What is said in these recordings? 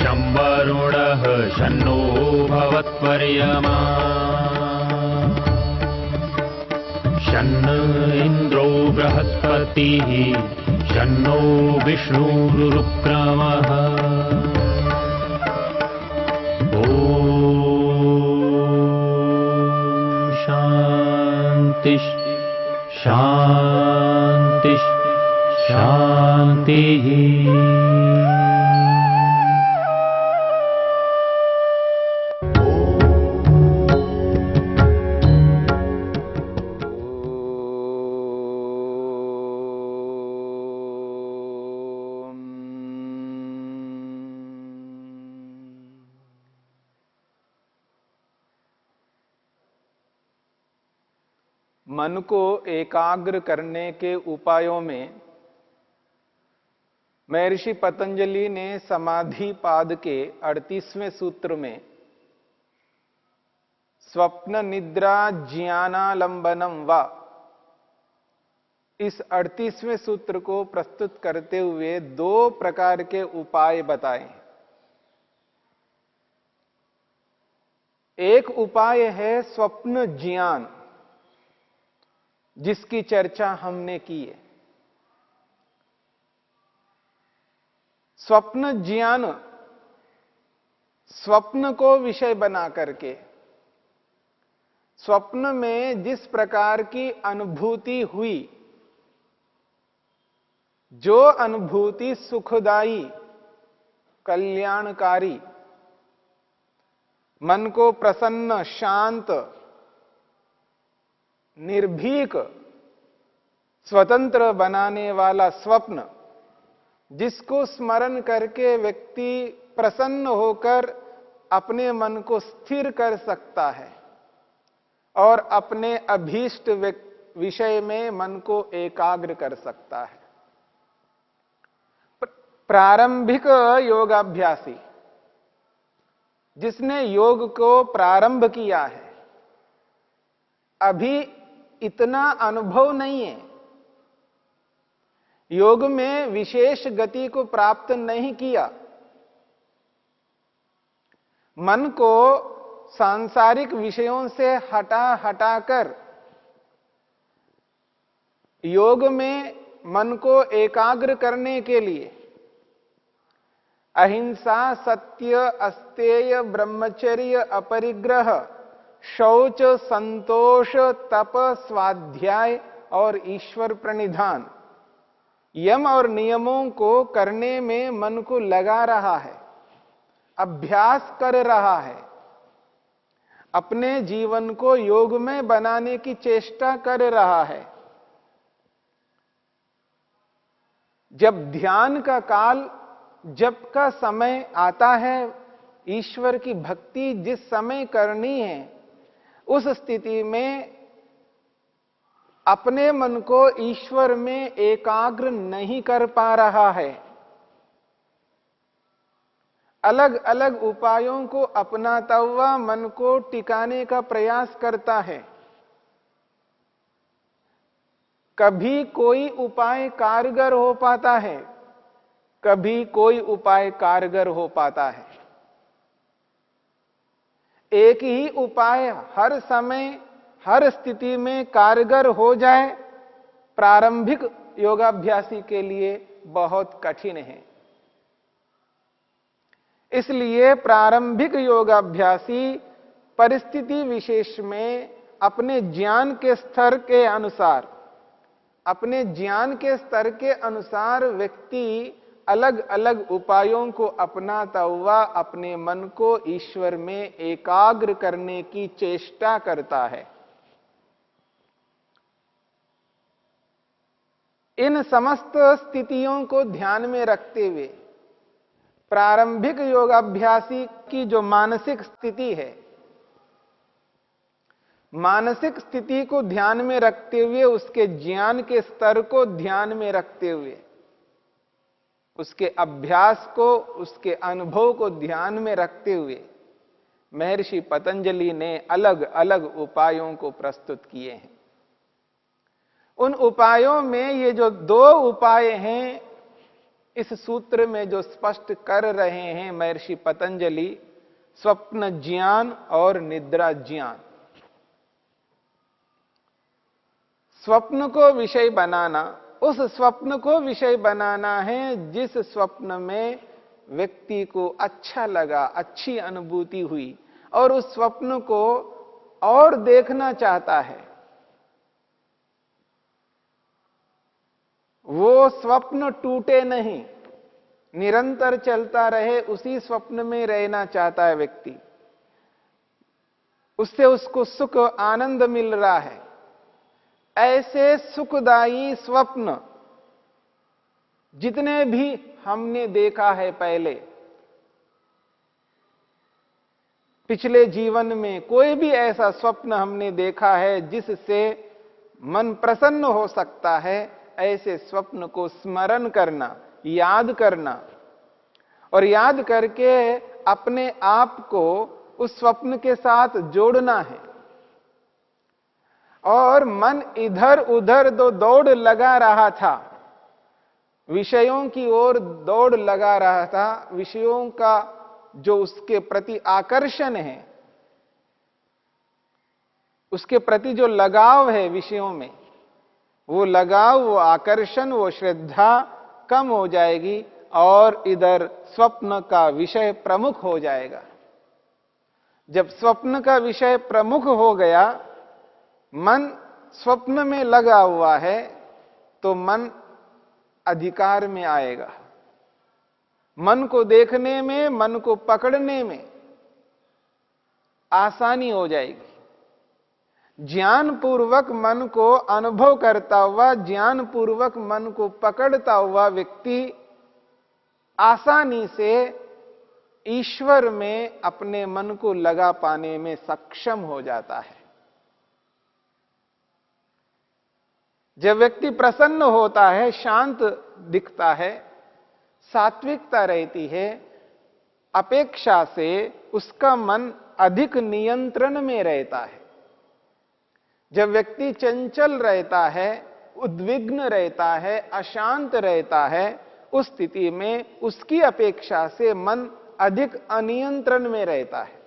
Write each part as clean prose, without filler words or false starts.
शं वरुणः शन्नो भवत्पर्यमा शन्न इन्द्रो बृहस्पतिः शन्नो विष्णुरुक्रमः ॐ शान्ति शान्ति शान्तिः। मन को एकाग्र करने के उपायों में महर्षि पतंजलि ने समाधि पाद के 38वें सूत्र में स्वप्न निद्रा ज्ञानालंबनम व इस 38वें सूत्र को प्रस्तुत करते हुए 2 प्रकार के उपाय बताए। एक उपाय है स्वप्न ज्ञान, जिसकी चर्चा हमने की है। स्वप्न ज्ञान, स्वप्न को विषय बना करके स्वप्न में जिस प्रकार की अनुभूति हुई, जो अनुभूति सुखदाई कल्याणकारी, मन को प्रसन्न शांत निर्भीक स्वतंत्र बनाने वाला स्वप्न, जिसको स्मरण करके व्यक्ति प्रसन्न होकर अपने मन को स्थिर कर सकता है और अपने अभीष्ट विषय में मन को एकाग्र कर सकता है। प्रारंभिक योगाभ्यासी, जिसने योग को प्रारंभ किया है, अभी इतना अनुभव नहीं है, योग में विशेष गति को प्राप्त नहीं किया, मन को सांसारिक विषयों से हटाकर योग में मन को एकाग्र करने के लिए अहिंसा, सत्य, अस्तेय, ब्रह्मचर्य, अपरिग्रह, शौच, संतोष, तप, स्वाध्याय और ईश्वर प्रणिधान, यम और नियमों को करने में मन को लगा रहा है, अभ्यास कर रहा है, अपने जीवन को योग में बनाने की चेष्टा कर रहा है। जब ध्यान का काल, जप का समय आता है, ईश्वर की भक्ति जिस समय करनी है, उस स्थिति में अपने मन को ईश्वर में एकाग्र नहीं कर पा रहा है, अलग अलग उपायों को अपनाता हुआ मन को टिकाने का प्रयास करता है। कभी कोई उपाय कारगर हो पाता है, कभी कोई उपाय कारगर हो पाता है। एक ही उपाय हर समय हर स्थिति में कारगर हो जाए, प्रारंभिक योगाभ्यासी के लिए बहुत कठिन है। इसलिए प्रारंभिक योगाभ्यासी परिस्थिति विशेष में अपने ज्ञान के स्तर के अनुसार, व्यक्ति अलग अलग उपायों को अपनाता हुआ अपने मन को ईश्वर में एकाग्र करने की चेष्टा करता है। इन समस्त स्थितियों को ध्यान में रखते हुए प्रारंभिक योगाभ्यासी की जो मानसिक स्थिति है, मानसिक स्थिति को ध्यान में रखते हुए, उसके ज्ञान के स्तर को ध्यान में रखते हुए, उसके अभ्यास को, उसके अनुभव को ध्यान में रखते हुए महर्षि पतंजलि ने अलग अलग उपायों को प्रस्तुत किए हैं। उन उपायों में ये जो 2 उपाय हैं, इस सूत्र में जो स्पष्ट कर रहे हैं महर्षि पतंजलि, स्वप्न ज्ञान और निद्रा ज्ञान। स्वप्न को विषय बनाना, उस स्वप्न को विषय बनाना है जिस स्वप्न में व्यक्ति को अच्छा लगा, अच्छी अनुभूति हुई और उस स्वप्न को और देखना चाहता है। वो स्वप्न टूटे नहीं, निरंतर चलता रहे, उसी स्वप्न में रहना चाहता है व्यक्ति। उससे उसको सुख आनंद मिल रहा है। ऐसे सुखदायी स्वप्न जितने भी हमने देखा है पहले, पिछले जीवन में कोई भी ऐसा स्वप्न हमने देखा है जिससे मन प्रसन्न हो सकता है, ऐसे स्वप्न को स्मरण करना, याद करना और याद करके अपने आप को उस स्वप्न के साथ जोड़ना है। और मन इधर उधर दौड़ लगा रहा था, विषयों की ओर दौड़ लगा रहा था, विषयों का जो उसके प्रति आकर्षण है, उसके प्रति जो लगाव है विषयों में, वो लगाव, वो आकर्षण, वो श्रद्धा कम हो जाएगी और इधर स्वप्न का विषय प्रमुख हो जाएगा। जब स्वप्न का विषय प्रमुख हो गया, मन स्वप्न में लगा हुआ है, तो मन अधिकार में आएगा। मन को देखने में, मन को पकड़ने में आसानी हो जाएगी। ज्ञान पूर्वक मन को अनुभव करता हुआ, ज्ञान पूर्वक मन को पकड़ता हुआ व्यक्ति आसानी से ईश्वर में अपने मन को लगा पाने में सक्षम हो जाता है। जब व्यक्ति प्रसन्न होता है, शांत दिखता है, सात्विकता रहती है, अपेक्षा से उसका मन अधिक नियंत्रण में रहता है। जब व्यक्ति चंचल रहता है, उद्विग्न रहता है, अशांत रहता है, उस स्थिति में उसकी अपेक्षा से मन अधिक अनियंत्रण में रहता है।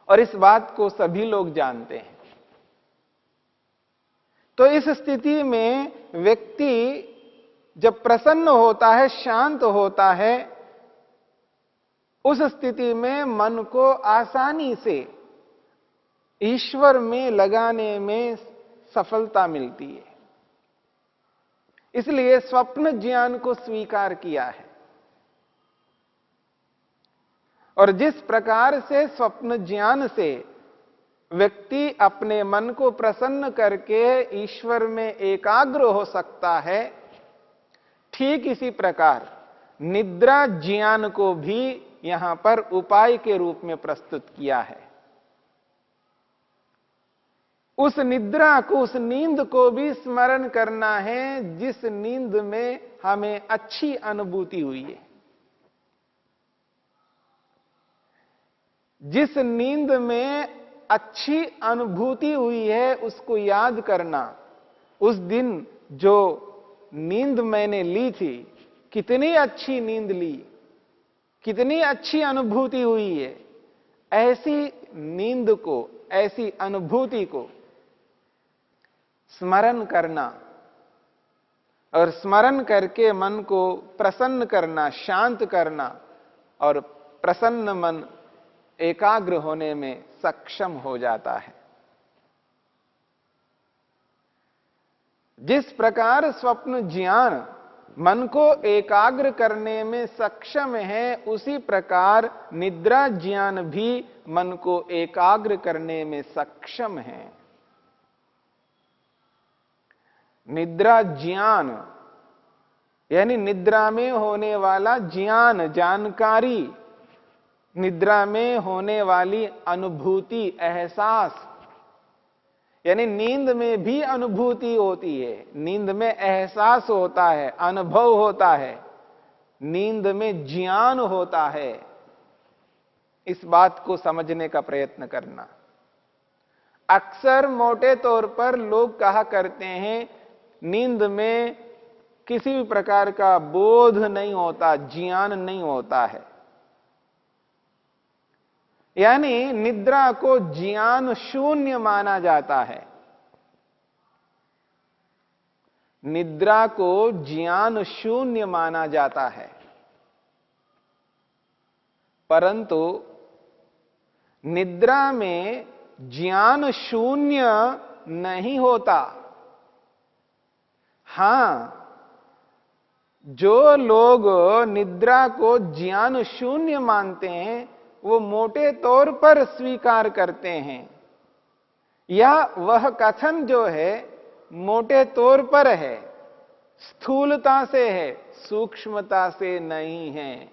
और इस बात को सभी लोग जानते हैं। तो इस स्थिति में व्यक्ति जब प्रसन्न होता है, शांत होता है, उस स्थिति में मन को आसानी से ईश्वर में लगाने में सफलता मिलती है। इसलिए स्वप्न ज्ञान को स्वीकार किया है। और जिस प्रकार से स्वप्न ज्ञान से व्यक्ति अपने मन को प्रसन्न करके ईश्वर में एकाग्र हो सकता है, ठीक इसी प्रकार निद्रा ज्ञान को भी यहां पर उपाय के रूप में प्रस्तुत किया है। उस निद्रा को, उस नींद को भी स्मरण करना है जिस नींद में हमें अच्छी अनुभूति हुई है। जिस नींद में अच्छी अनुभूति हुई है उसको याद करना। उस दिन जो नींद मैंने ली थी, कितनी अच्छी नींद ली, कितनी अच्छी अनुभूति हुई है, ऐसी नींद को, ऐसी अनुभूति को स्मरण करना और स्मरण करके मन को प्रसन्न करना, शांत करना और प्रसन्न मन एकाग्र होने में सक्षम हो जाता है। जिस प्रकार स्वप्न ज्ञान मन को एकाग्र करने में सक्षम है, उसी प्रकार निद्रा ज्ञान भी मन को एकाग्र करने में सक्षम है। निद्रा ज्ञान यानी निद्रा में होने वाला ज्ञान, जानकारी, निद्रा में होने वाली अनुभूति, एहसास, यानी नींद में भी अनुभूति होती है, नींद में एहसास होता है, अनुभव होता है, नींद में ज्ञान होता है। इस बात को समझने का प्रयत्न करना। अक्सर मोटे तौर पर लोग कहा करते हैं नींद में किसी भी प्रकार का बोध नहीं होता, ज्ञान नहीं होता है। यानी निद्रा को ज्ञान शून्य माना जाता है। निद्रा को ज्ञान शून्य माना जाता है, परंतु निद्रा में ज्ञान शून्य नहीं होता। हां, जो लोग निद्रा को ज्ञान शून्य मानते हैं वो मोटे तौर पर स्वीकार करते हैं, या वह कथन जो है मोटे तौर पर है, स्थूलता से है, सूक्ष्मता से नहीं है।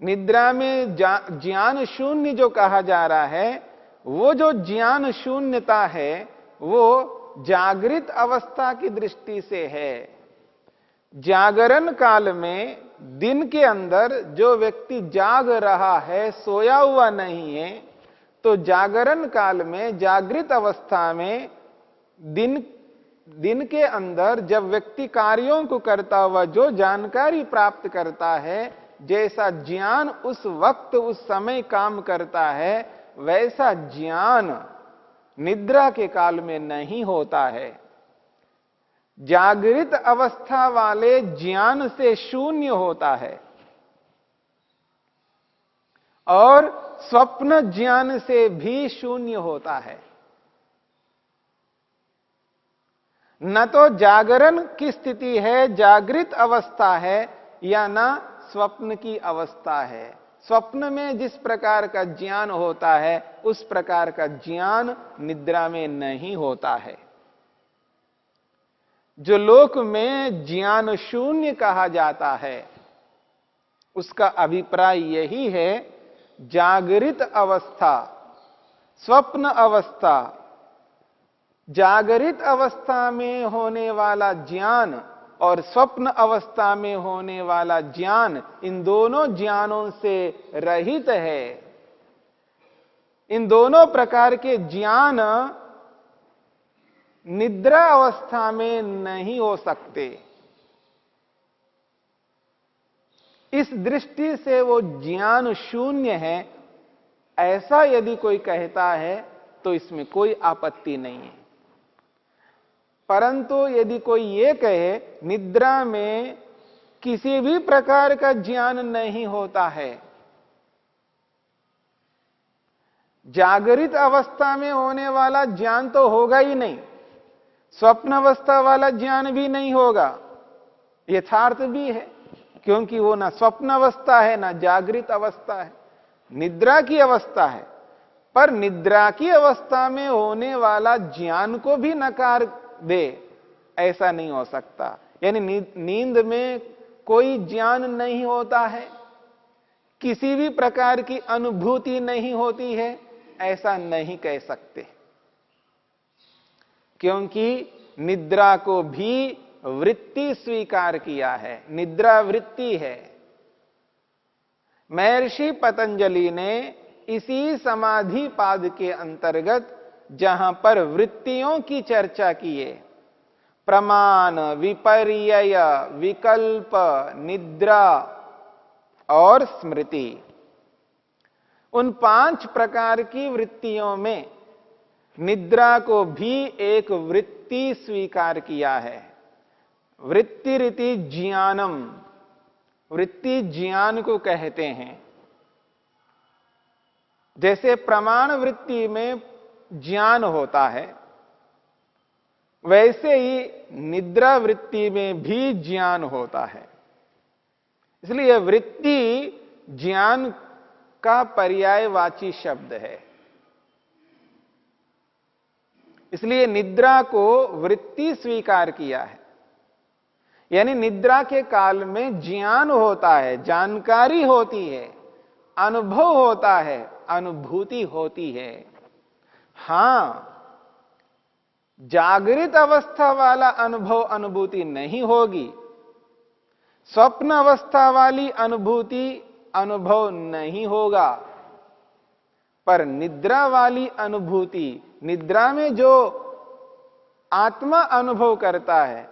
निद्रा में ज्ञान शून्य जो कहा जा रहा है, वो जो ज्ञान शून्यता है वो जागृत अवस्था की दृष्टि से है। जागरण काल में दिन के अंदर जो व्यक्ति जाग रहा है, सोया हुआ नहीं है, तो जागरण काल में, जागृत अवस्था में दिन के अंदर जब व्यक्ति कार्यों को करता हुआ जो जानकारी प्राप्त करता है, जैसा ज्ञान उस वक्त उस समय काम करता है, वैसा ज्ञान निद्रा के काल में नहीं होता है। जागृत अवस्था वाले ज्ञान से शून्य होता है और स्वप्न ज्ञान से भी शून्य होता है। न तो जागरण की स्थिति है, जागृत अवस्था है, या न स्वप्न की अवस्था है। स्वप्न में जिस प्रकार का ज्ञान होता है उस प्रकार का ज्ञान निद्रा में नहीं होता है। जो लोक में ज्ञान शून्य कहा जाता है उसका अभिप्राय यही है, जागृत अवस्था, स्वप्न अवस्था, जागृत अवस्था में होने वाला ज्ञान और स्वप्न अवस्था में होने वाला ज्ञान, इन दोनों ज्ञानों से रहित है। इन दोनों प्रकार के ज्ञान निद्रा अवस्था में नहीं हो सकते। इस दृष्टि से वो ज्ञान शून्य है, ऐसा यदि कोई कहता है तो इसमें कोई आपत्ति नहीं है। परंतु यदि कोई ये कहे निद्रा में किसी भी प्रकार का ज्ञान नहीं होता है, जागृत अवस्था में होने वाला ज्ञान तो होगा ही नहीं, स्वप्न अवस्था वाला ज्ञान भी नहीं होगा, यथार्थ भी है, क्योंकि वो ना स्वप्न अवस्था है ना जागृत अवस्था है, निद्रा की अवस्था है। पर निद्रा की अवस्था में होने वाला ज्ञान को भी नकार दे, ऐसा नहीं हो सकता। यानी नींद में कोई ज्ञान नहीं होता है, किसी भी प्रकार की अनुभूति नहीं होती है, ऐसा नहीं कह सकते, क्योंकि निद्रा को भी वृत्ति स्वीकार किया है, निद्रा वृत्ति है। महर्षि पतंजलि ने इसी समाधि पाद के अंतर्गत जहां पर वृत्तियों की चर्चा की है, प्रमाण, विपर्यय, विकल्प, निद्रा और स्मृति, उन 5 प्रकार की वृत्तियों में निद्रा को भी एक वृत्ति स्वीकार किया है। वृत्तिरिति ज्ञानम, वृत्ति ज्ञान को कहते हैं। जैसे प्रमाण वृत्ति में ज्ञान होता है, वैसे ही निद्रा वृत्ति में भी ज्ञान होता है। इसलिए वृत्ति ज्ञान का पर्यायवाची शब्द है। इसलिए निद्रा को वृत्ति स्वीकार किया है। यानी निद्रा के काल में ज्ञान होता है, जानकारी होती है, अनुभव होता है, अनुभूति होती है। हां, जागृत अवस्था वाला अनुभव अनुभूति नहीं होगी, स्वप्न अवस्था वाली अनुभूति अनुभव नहीं होगा, पर निद्रा वाली अनुभूति, निद्रा में जो आत्मा अनुभव करता है,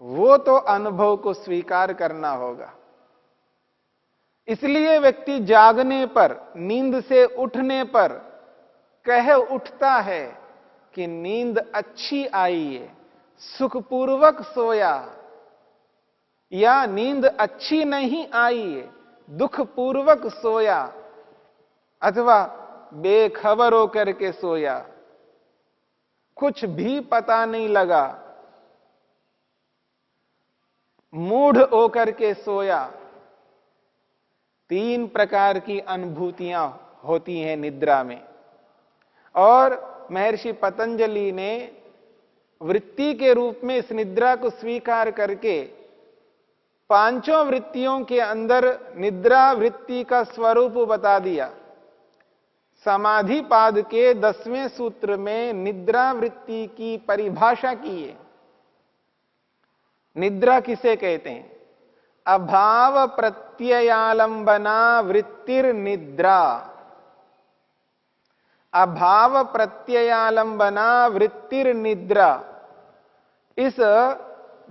वो तो अनुभव को स्वीकार करना होगा। इसलिए व्यक्ति जागने पर, नींद से उठने पर कह उठता है कि नींद अच्छी आई है, सुखपूर्वक सोया, या नींद अच्छी नहीं आई है, दुखपूर्वक सोया, अथवा बेखबर होकर के सोया, कुछ भी पता नहीं लगा, मूढ़ होकर के सोया। 3 प्रकार की अनुभूतियां होती हैं निद्रा में। और महर्षि पतंजलि ने वृत्ति के रूप में इस निद्रा को स्वीकार करके 5 वृत्तियों के अंदर निद्रा वृत्ति का स्वरूप बता दिया। समाधि पाद के 10वें सूत्र में निद्रा वृत्ति की परिभाषा की है। निद्रा किसे कहते हैं? अभाव प्रत्ययालंबना वृत्तिर निद्रा। अभाव प्रत्ययालंबना वृत्तिर निद्रा, इस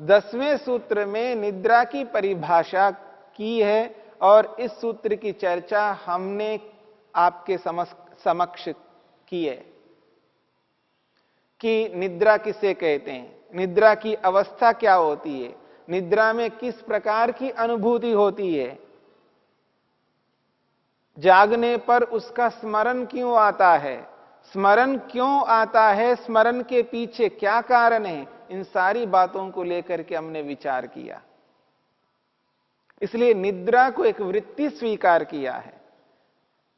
10वें सूत्र में निद्रा की परिभाषा की है। और इस सूत्र की चर्चा हमने आपके समक्ष की है कि निद्रा किसे कहते हैं, निद्रा की अवस्था क्या होती है, निद्रा में किस प्रकार की अनुभूति होती है, जागने पर उसका स्मरण क्यों आता है, स्मरण क्यों आता है, स्मरण के पीछे क्या कारण है, इन सारी बातों को लेकर के हमने विचार किया। इसलिए निद्रा को एक वृत्ति स्वीकार किया है,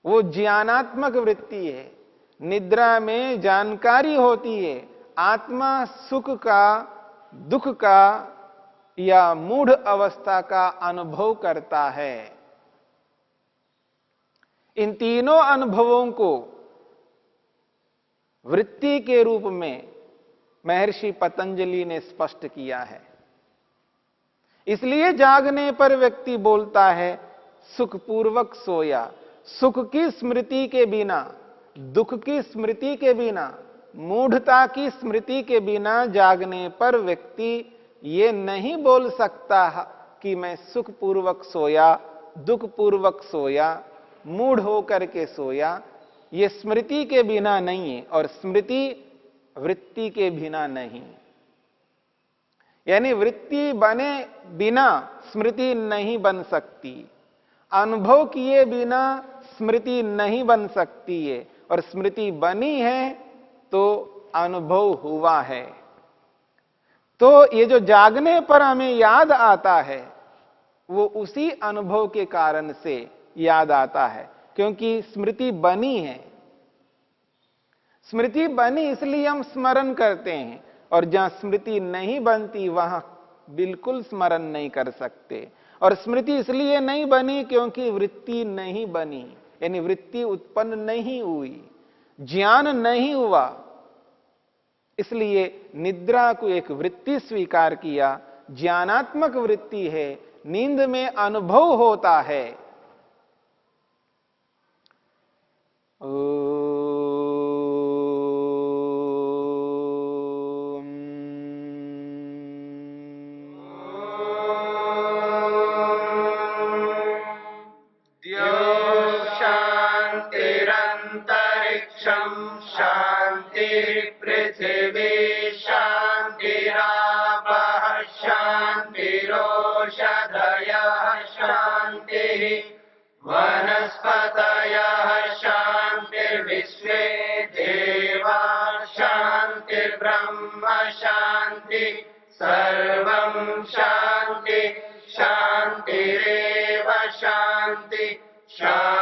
वो ज्ञानात्मक वृत्ति है। निद्रा में जानकारी होती है, आत्मा सुख का, दुख का या मूढ़ अवस्था का अनुभव करता है। इन तीनों अनुभवों को वृत्ति के रूप में महर्षि पतंजलि ने स्पष्ट किया है। इसलिए जागने पर व्यक्ति बोलता है सुखपूर्वक सोया। सुख की स्मृति के बिना, दुख की स्मृति के बिना, मूढ़ता की स्मृति के बिना जागने पर व्यक्ति ये नहीं बोल सकता कि मैं सुखपूर्वक सोया, दुखपूर्वक सोया, मूढ़ होकर के सोया। ये स्मृति के बिना नहीं है और स्मृति वृत्ति के बिना नहीं। यानी वृत्ति बने बिना स्मृति नहीं बन सकती, अनुभव किए बिना स्मृति नहीं बन सकती है, और स्मृति बनी है तो अनुभव हुआ है। तो ये जो जागने पर हमें याद आता है वो उसी अनुभव के कारण से याद आता है, क्योंकि स्मृति बनी है। स्मृति बनी इसलिए हम स्मरण करते हैं, और जहां स्मृति नहीं बनती वहां बिल्कुल स्मरण नहीं कर सकते। और स्मृति इसलिए नहीं बनी क्योंकि वृत्ति नहीं बनी, यानी वृत्ति उत्पन्न नहीं हुई, ज्ञान नहीं हुआ। इसलिए निद्रा को एक वृत्ति स्वीकार किया, ज्ञानात्मक वृत्ति है, नींद में अनुभव होता है। वनस्पतयः शान्तिर्विश्वे देवा शान्तिर्ब्रह्म शान्ति सर्वं शान्ति शान्तिरेव शान्ति शान्ति।